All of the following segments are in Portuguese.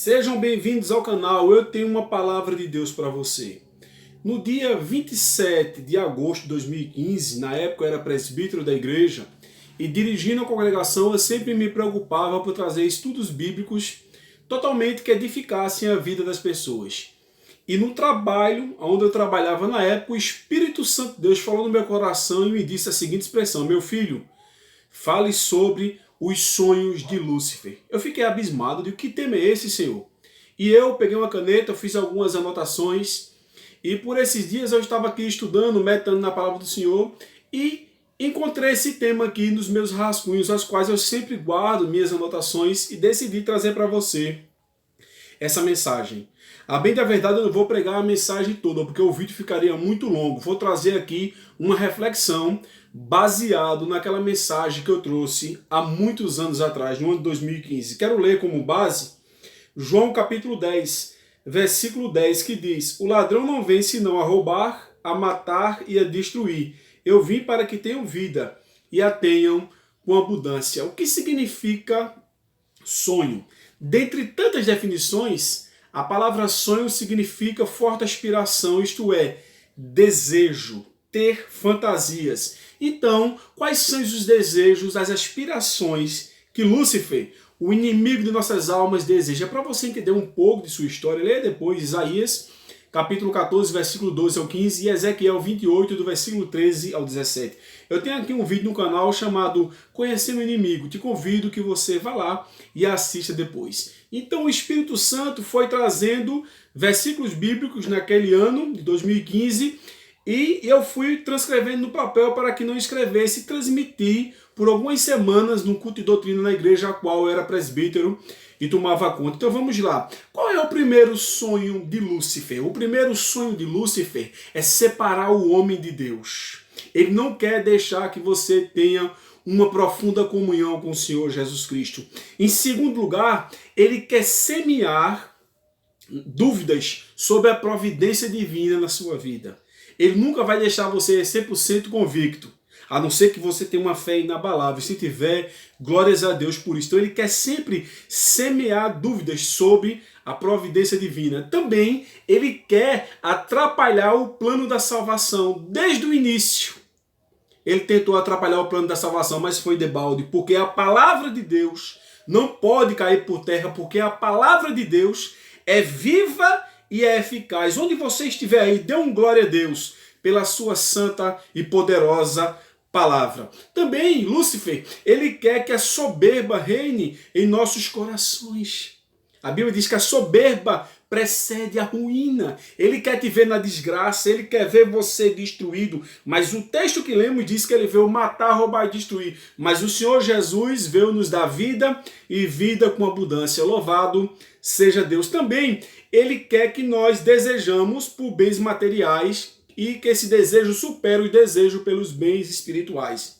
Sejam bem-vindos ao canal. Eu tenho uma palavra de Deus para você. No dia 27 de agosto de 2015, na época eu era presbítero da igreja, e dirigindo a congregação eu sempre me preocupava por trazer estudos bíblicos totalmente que edificassem a vida das pessoas. E no trabalho, onde eu trabalhava na época, o Espírito Santo de Deus falou no meu coração e me disse a seguinte expressão: meu filho, fale sobre os sonhos de Lúcifer. Eu fiquei abismado de que tema é esse, Senhor? E eu peguei uma caneta, fiz algumas anotações, e por esses dias eu estava aqui estudando, meditando na palavra do Senhor, e encontrei esse tema aqui nos meus rascunhos, as quais eu sempre guardo minhas anotações, e decidi trazer para você essa mensagem. A bem da verdade, eu não vou pregar a mensagem toda, porque o vídeo ficaria muito longo. Vou trazer aqui uma reflexão baseado naquela mensagem que eu trouxe há muitos anos atrás, no ano de 2015. Quero ler como base João capítulo 10, versículo 10, que diz: o ladrão não vem senão a roubar, a matar e a destruir. Eu vim para que tenham vida e a tenham com abundância. O que significa sonho? Dentre tantas definições, a palavra sonho significa forte aspiração, isto é, desejo, ter fantasias. Então, quais são os desejos, as aspirações que Lúcifer, o inimigo de nossas almas, deseja? Para você entender um pouco de sua história, leia depois Isaías, capítulo 14, versículo 12 ao 15, e Ezequiel 28, do versículo 13 ao 17. Eu tenho aqui um vídeo no canal chamado Conhecendo o Inimigo. Te convido que você vá lá e assista depois. Então o Espírito Santo foi trazendo versículos bíblicos naquele ano de 2015 e eu fui transcrevendo no papel para que não escrevesse e transmitir por algumas semanas no culto de doutrina na igreja a qual eu era presbítero e tomava conta. Então vamos lá. Qual é o primeiro sonho de Lúcifer? O primeiro sonho de Lúcifer é separar o homem de Deus. Ele não quer deixar que você tenha uma profunda comunhão com o Senhor Jesus Cristo. Em segundo lugar, ele quer semear dúvidas sobre a providência divina na sua vida. Ele nunca vai deixar você 100% convicto, a não ser que você tenha uma fé inabalável. Se tiver, glórias a Deus por isso. Então ele quer sempre semear dúvidas sobre a providência divina. Também ele quer atrapalhar o plano da salvação desde o início. Ele tentou atrapalhar o plano da salvação, mas foi debalde, porque a palavra de Deus não pode cair por terra, porque a palavra de Deus é viva e é eficaz. Onde você estiver aí, dê um glória a Deus pela sua santa e poderosa palavra. Também, Lúcifer, ele quer que a soberba reine em nossos corações. A Bíblia diz que a soberba precede a ruína. Ele quer te ver na desgraça, ele quer ver você destruído. Mas o texto que lemos diz que ele veio matar, roubar e destruir. Mas o Senhor Jesus veio nos dar vida e vida com abundância. Louvado seja Deus. Também ele quer que nós desejamos por bens materiais e que esse desejo supere o desejo pelos bens espirituais.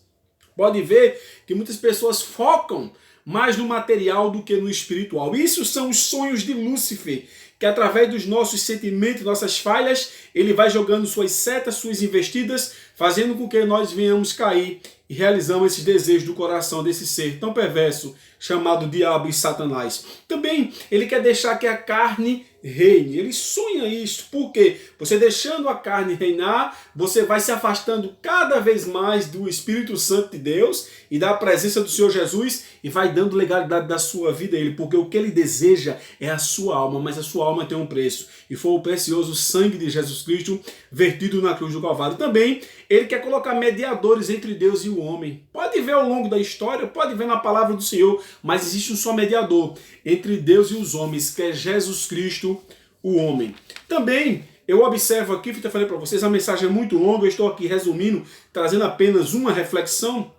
Pode ver que muitas pessoas focam mais no material do que no espiritual. Isso são os sonhos de Lúcifer, que através dos nossos sentimentos, nossas falhas, ele vai jogando suas setas, suas investidas, fazendo com que nós venhamos cair e realizamos esses desejos do coração desse ser tão perverso, chamado diabo e Satanás. Também ele quer deixar que a carne reine. Ele sonha isso. Por quê? Você deixando a carne reinar, você vai se afastando cada vez mais do Espírito Santo de Deus e da presença do Senhor Jesus e vai dando legalidade da sua vida a ele, porque o que ele deseja é a sua alma, mas a sua alma tem um preço, e foi o precioso sangue de Jesus Cristo vertido na cruz do Calvário. Também ele quer colocar mediadores entre Deus e o homem. Pode ver ao longo da história, pode ver na palavra do Senhor, mas existe um só mediador entre Deus e os homens, que é Jesus Cristo, o homem. Também eu observo aqui, eu falei para vocês, a mensagem é muito longa, eu estou aqui resumindo, trazendo apenas uma reflexão.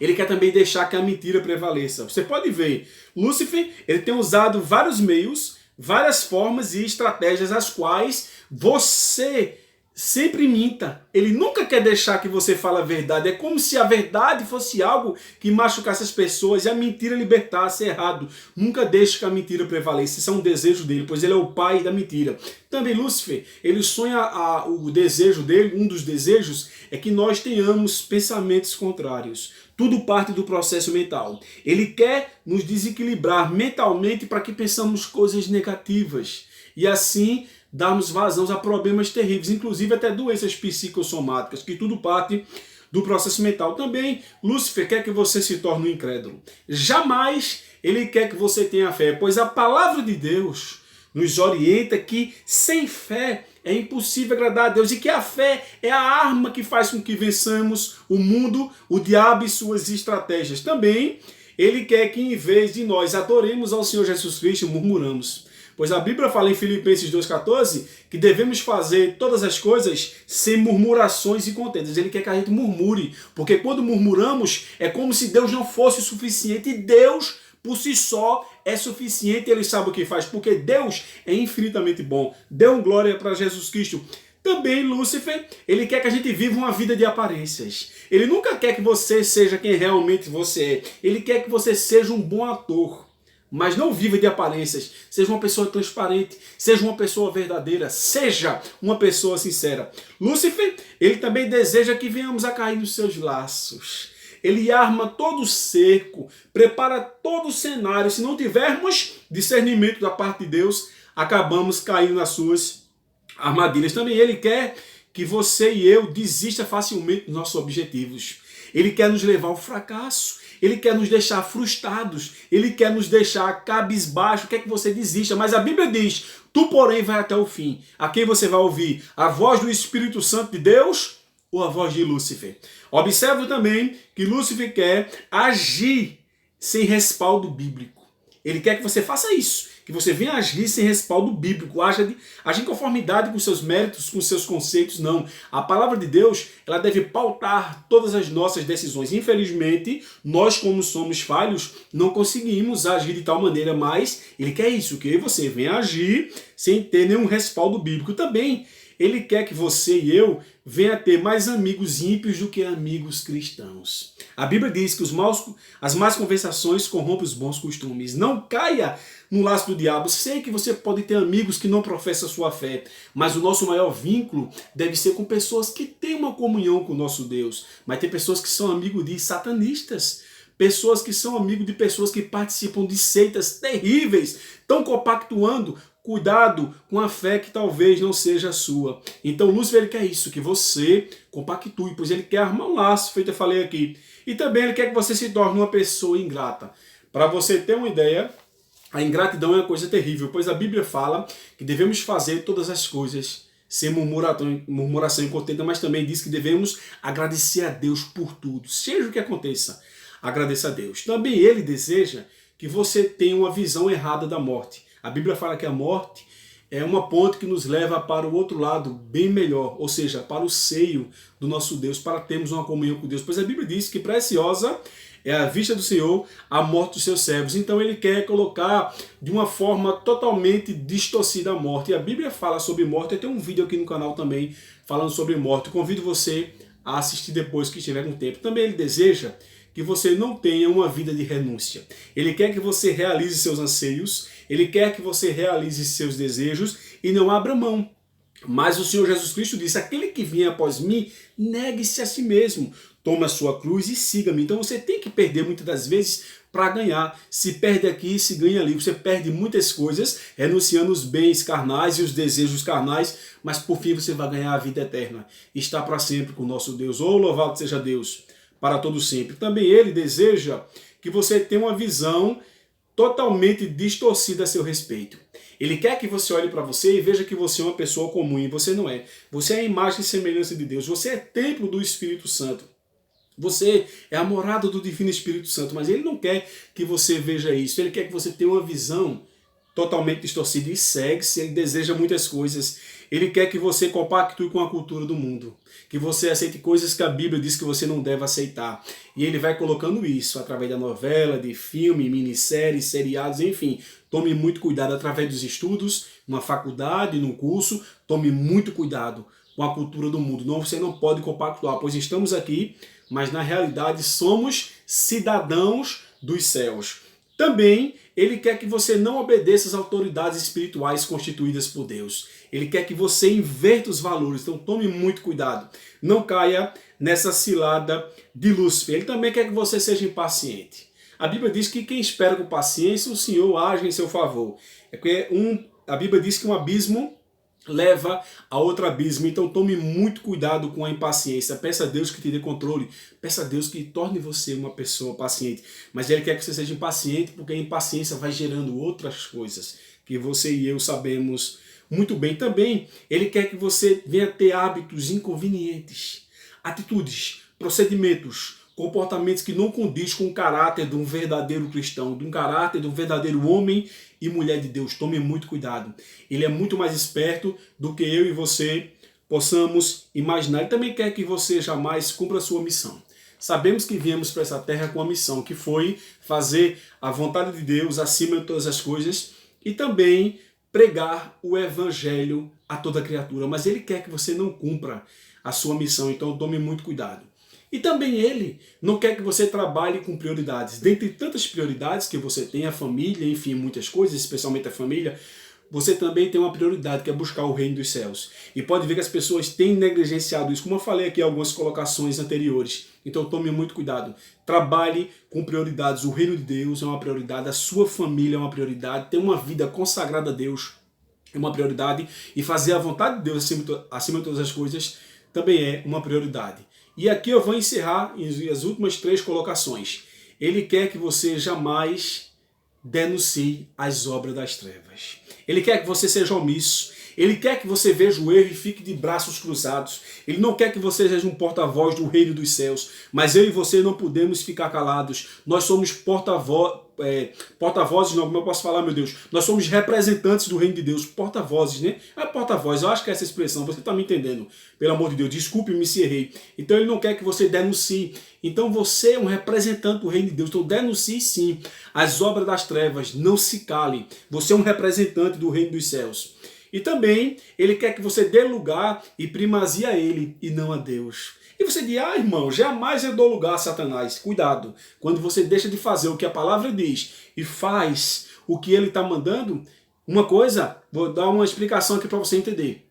Ele quer também deixar que a mentira prevaleça. Você pode ver, Lúcifer, ele tem usado vários meios, várias formas e estratégias as quais você sempre minta. Ele nunca quer deixar que você fale a verdade. É como se a verdade fosse algo que machucasse as pessoas e a mentira libertasse. É errado. Nunca deixe que a mentira prevaleça. Isso é um desejo dele, pois ele é o pai da mentira. Também Lúcifer, ele sonha o desejo dele, um dos desejos, é que nós tenhamos pensamentos contrários. Tudo parte do processo mental. Ele quer nos desequilibrar mentalmente para que pensamos coisas negativas e assim darmos vazão a problemas terríveis, inclusive até doenças psicossomáticas, que tudo parte do processo mental. Também Lúcifer quer que você se torne um incrédulo. Jamais ele quer que você tenha fé, pois a palavra de Deus nos orienta que sem fé é impossível agradar a Deus e que a fé é a arma que faz com que vençamos o mundo, o diabo e suas estratégias. Também ele quer que em vez de nós adoremos ao Senhor Jesus Cristo, murmuramos. Pois a Bíblia fala em Filipenses 2,14 que devemos fazer todas as coisas sem murmurações e contendas. Ele quer que a gente murmure, porque quando murmuramos é como se Deus não fosse suficiente, e Deus por si só é suficiente. Ele sabe o que faz, porque Deus é infinitamente bom. Dê uma glória para Jesus Cristo. Também Lúcifer, ele quer que a gente viva uma vida de aparências. Ele nunca quer que você seja quem realmente você é. Ele quer que você seja um bom ator, mas não viva de aparências. Seja uma pessoa transparente, seja uma pessoa verdadeira, seja uma pessoa sincera. Lúcifer, ele também deseja que venhamos a cair nos seus laços. Ele arma todo o cerco, prepara todo o cenário. Se não tivermos discernimento da parte de Deus, acabamos caindo nas suas armadilhas. Também ele quer que você e eu desista facilmente dos nossos objetivos. Ele quer nos levar ao fracasso. Ele quer nos deixar frustrados. Ele quer nos deixar cabisbaixo. Quer que você desista. Mas a Bíblia diz: tu, porém, vai até o fim. A quem você vai ouvir? A voz do Espírito Santo de Deus ou a voz de Lúcifer? Observe também que Lúcifer quer agir sem respaldo bíblico. Ele quer que você faça isso, que você venha agir sem respaldo bíblico, agir em conformidade com seus méritos, com seus conceitos. Não. A palavra de Deus, ela deve pautar todas as nossas decisões. Infelizmente, nós, como somos falhos, não conseguimos agir de tal maneira, mas ele quer isso, que você venha agir sem ter nenhum respaldo bíblico. Também ele quer que você e eu venha ter mais amigos ímpios do que amigos cristãos. A Bíblia diz que as más conversações corrompem os bons costumes. Não caia no laço do diabo. Sei que você pode ter amigos que não professam a sua fé, mas o nosso maior vínculo deve ser com pessoas que têm uma comunhão com o nosso Deus. Mas tem pessoas que são amigos de satanistas, pessoas que são amigos de pessoas que participam de seitas terríveis, estão compactuando. Cuidado com a fé que talvez não seja a sua. Então Lúcifer, ele quer isso, que você compactue, pois ele quer armar um laço, feito eu falei aqui. E também ele quer que você se torne uma pessoa ingrata. Para você ter uma ideia, a ingratidão é uma coisa terrível, pois a Bíblia fala que devemos fazer todas as coisas sem murmuração e contenda, mas também diz que devemos agradecer a Deus por tudo. Seja o que aconteça, agradeça a Deus. Também ele deseja que você tenha uma visão errada da morte. A Bíblia fala que a morte é uma ponte que nos leva para o outro lado, bem melhor, ou seja, para o seio do nosso Deus, para termos uma comunhão com Deus. Pois a Bíblia diz que preciosa é a vista do Senhor, a morte dos seus servos. Então ele quer colocar de uma forma totalmente distorcida a morte. E a Bíblia fala sobre morte. Eu tenho um vídeo aqui no canal também falando sobre morte. Eu convido você a assistir depois que estiver com tempo. Também ele deseja que você não tenha uma vida de renúncia. Ele quer que você realize seus anseios, ele quer que você realize seus desejos e não abra mão. Mas o Senhor Jesus Cristo disse: aquele que vier após mim, negue-se a si mesmo, tome a sua cruz e siga-me. Então você tem que perder muitas das vezes para ganhar. Se perde aqui, se ganha ali. Você perde muitas coisas, renunciando os bens carnais e os desejos carnais, mas por fim você vai ganhar a vida eterna. Está para sempre com o nosso Deus. Oh, louvado seja Deus, para todo sempre. Também ele deseja que você tenha uma visão totalmente distorcida a seu respeito. Ele quer que você olhe para você e veja que você é uma pessoa comum, e você não é. Você é a imagem e semelhança de Deus. Você é templo do Espírito Santo. Você é a morada do Divino Espírito Santo, mas ele não quer que você veja isso. Ele quer que você tenha uma visão totalmente distorcida e segue-se. Ele deseja muitas coisas. Ele quer que você compactue com a cultura do mundo, que você aceite coisas que a Bíblia diz que você não deve aceitar. E ele vai colocando isso através da novela, de filme, minisséries, seriados, enfim. Tome muito cuidado através dos estudos, numa faculdade, num curso. Tome muito cuidado com a cultura do mundo. Não, você não pode compactuar, pois estamos aqui, mas na realidade somos cidadãos dos céus. Também ele quer que você não obedeça às autoridades espirituais constituídas por Deus. Ele quer que você inverta os valores, então tome muito cuidado. Não caia nessa cilada de Lúcifer. Ele também quer que você seja impaciente. A Bíblia diz que quem espera com paciência, o Senhor age em seu favor. É porque a Bíblia diz que um abismo leva a outro abismo, então tome muito cuidado com a impaciência. Peça a Deus que te dê controle, peça a Deus que torne você uma pessoa paciente, mas Ele quer que você seja impaciente, porque a impaciência vai gerando outras coisas, que você e eu sabemos muito bem. Também Ele quer que você venha ter hábitos inconvenientes, atitudes, procedimentos, comportamentos que não condiz com o caráter de um verdadeiro cristão, de um caráter de um verdadeiro homem e mulher de Deus. Tome muito cuidado. Ele é muito mais esperto do que eu e você possamos imaginar. Ele também quer que você jamais cumpra a sua missão. Sabemos que viemos para essa terra com a missão, que foi fazer a vontade de Deus acima de todas as coisas e também pregar o evangelho a toda criatura. Mas Ele quer que você não cumpra a sua missão, então tome muito cuidado. E também Ele não quer que você trabalhe com prioridades. Dentre tantas prioridades que você tem, a família, enfim, muitas coisas, especialmente a família, você também tem uma prioridade, que é buscar o reino dos céus. E pode ver que as pessoas têm negligenciado isso, como eu falei aqui em algumas colocações anteriores. Então tome muito cuidado. Trabalhe com prioridades. O reino de Deus é uma prioridade, a sua família é uma prioridade, ter uma vida consagrada a Deus é uma prioridade, e fazer a vontade de Deus acima de todas as coisas também é uma prioridade. E aqui eu vou encerrar as últimas 3 colocações. Ele quer que você jamais denuncie as obras das trevas. Ele quer que você seja omisso. Ele quer que você veja o erro e fique de braços cruzados. Ele não quer que você seja um porta-voz do reino dos céus. Mas eu e você não podemos ficar calados. Nós somos porta-vozes, não, como eu posso falar, meu Deus? Nós somos representantes do reino de Deus. Porta-vozes, né? É porta-voz, eu acho que é essa expressão. Você está me entendendo? Pelo amor de Deus, desculpe-me se errei. Então ele não quer que você denuncie. Então você é um representante do reino de Deus. Então denuncie sim as obras das trevas. Não se cale. Você é um representante do reino dos céus. E também Ele quer que você dê lugar e primazia a Ele e não a Deus. E você diz, irmão, jamais eu dou lugar a Satanás. Cuidado, quando você deixa de fazer o que a palavra diz e faz o que Ele está mandando, uma coisa, vou dar uma explicação aqui para você entender.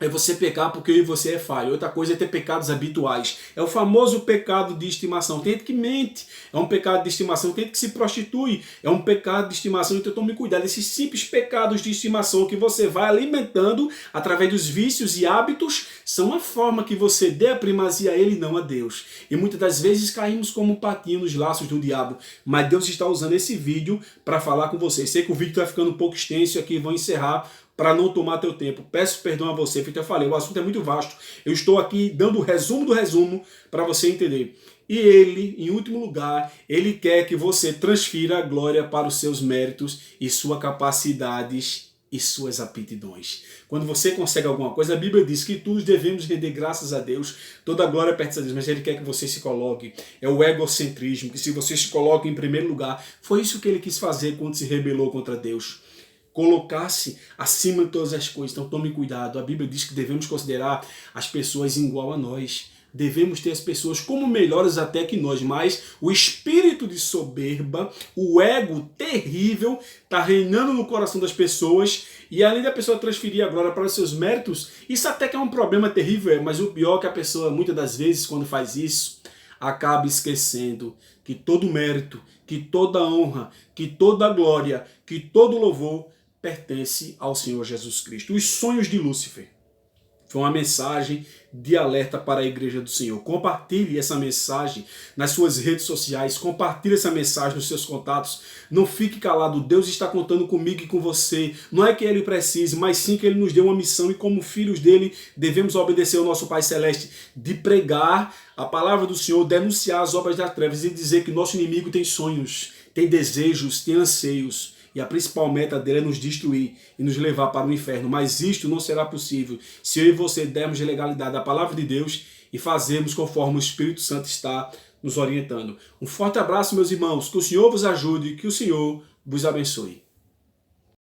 É você pecar porque eu e você é falho. Outra coisa é ter pecados habituais. É o famoso pecado de estimação. Tem gente que mente. É um pecado de estimação. Tem gente que se prostitui. É um pecado de estimação. Então tome cuidado. Esses simples pecados de estimação que você vai alimentando através dos vícios e hábitos são a forma que você dê a primazia a Ele e não a Deus. E muitas das vezes caímos como um patinho nos laços do diabo. Mas Deus está usando esse vídeo para falar com vocês. Sei que o vídeo está ficando um pouco extenso e aqui vou encerrar para não tomar teu tempo. Peço perdão a você, porque eu falei, o assunto é muito vasto. Eu estou aqui dando o resumo do resumo para você entender. E Ele, em último lugar, Ele quer que você transfira a glória para os seus méritos e suas capacidades e suas aptidões. Quando você consegue alguma coisa, a Bíblia diz que todos devemos render graças a Deus, toda a glória pertence a Deus, mas Ele quer que você se coloque. É o egocentrismo, que se você se coloca em primeiro lugar, foi isso que Ele quis fazer quando se rebelou contra Deus. Colocar-se acima de todas as coisas. Então tome cuidado. A Bíblia diz que devemos considerar as pessoas igual a nós. Devemos ter as pessoas como melhores até que nós. Mas o espírito de soberba, o ego terrível, está reinando no coração das pessoas. E além da pessoa transferir a glória para os seus méritos, isso até que é um problema terrível. Mas o pior é que a pessoa, muitas das vezes, quando faz isso, acaba esquecendo que todo mérito, que toda honra, que toda glória, que todo louvor pertence ao Senhor Jesus Cristo. Os sonhos de Lúcifer foi uma mensagem de alerta para a igreja do Senhor. Compartilhe essa mensagem nas suas redes sociais, compartilhe essa mensagem nos seus contatos. Não fique calado, Deus está contando comigo e com você. Não é que Ele precise, mas sim que Ele nos deu uma missão e como filhos dEle devemos obedecer ao nosso Pai Celeste, de pregar a palavra do Senhor, denunciar as obras das trevas e dizer que nosso inimigo tem sonhos, tem desejos, tem anseios. E a principal meta dele é nos destruir e nos levar para o inferno. Mas isto não será possível se eu e você dermos de legalidade a palavra de Deus e fazermos conforme o Espírito Santo está nos orientando. Um forte abraço, meus irmãos. Que o Senhor vos ajude e que o Senhor vos abençoe.